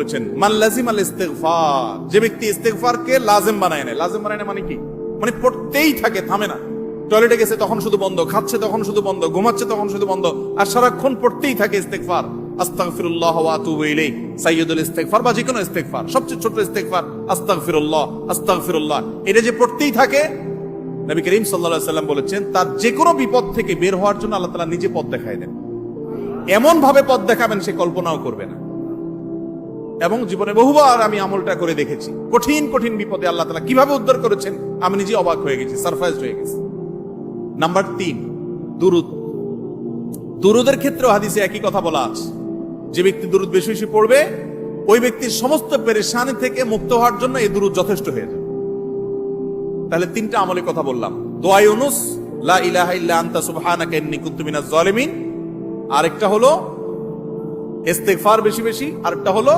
বলেছেন মান লাজিমাল ইস্তিগফার, যে ব্যক্তি ইস্তিগফারকে লাজিম বানায় নেয়। লাজিম বানায় নেয় মানে কি? মানে পড়তেই থাকে, থামে না। টয়লেটে গেছে তখন শুধু বন্ধ, খাচ্ছে তখন শুধু বন্ধ, ঘুমাচ্ছে তখন শুধু বন্ধ, আর সারাক্ষণ পড়তেই থাকে ইস্তিগফার। আস্তাগফিরুল্লাহ ওয়া আতুবু ইলাইহি, সাইয়্যিদুল ইস্তিগফার বা যে কোনো ইস্তিগফার, সবচেয়ে ছোট ইস্তিগফার আস্তাগফিরুল্লাহ আস্তাগফিরুল্লাহ, এটা যে পড়তেই থাকে, নবী করিম সাল্লাল্লাহু আলাইহি ওয়াসাল্লাম বলেছেন তার যে কোনো বিপদ থেকে বের হওয়ার জন্য আল্লাহ তাআলা নিজে পথ দেখায় দেন। এমন ভাবে পথ দেখাবেন সে কল্পনাও করবে না। এবং জীবনে বহুবার আমি আমলটা করে দেখেছি, কঠিন কঠিন বিপদে আল্লাহ তাআলা কিভাবে উদ্ধার করেছেন আমি নিজে অবাক হয়ে গেছি, সারপ্রাইজড হয়ে গেছি। নাম্বার 3, দুরুদ। দুরুদের ক্ষেত্রেও হাদিসে একই কথা বলা আছে, যে ব্যক্তি দুরুদ বেশি বেশি পড়বে ওই ব্যক্তির সমস্ত পেরেশানি থেকে মুক্ত হওয়ার জন্য এই দুরুদ যথেষ্ট হয়ে যাবে। তাহলে 3টা আমলের কথা বললাম, দোয়া ইউনুস, লা ইলাহা ইল্লা আনতা সুবহানাকা ইন্নী কুনতু মিনাজ জালিমিন, আরেকটা হলো ইস্তিগফার বেশি বেশি, আরেকটা হলো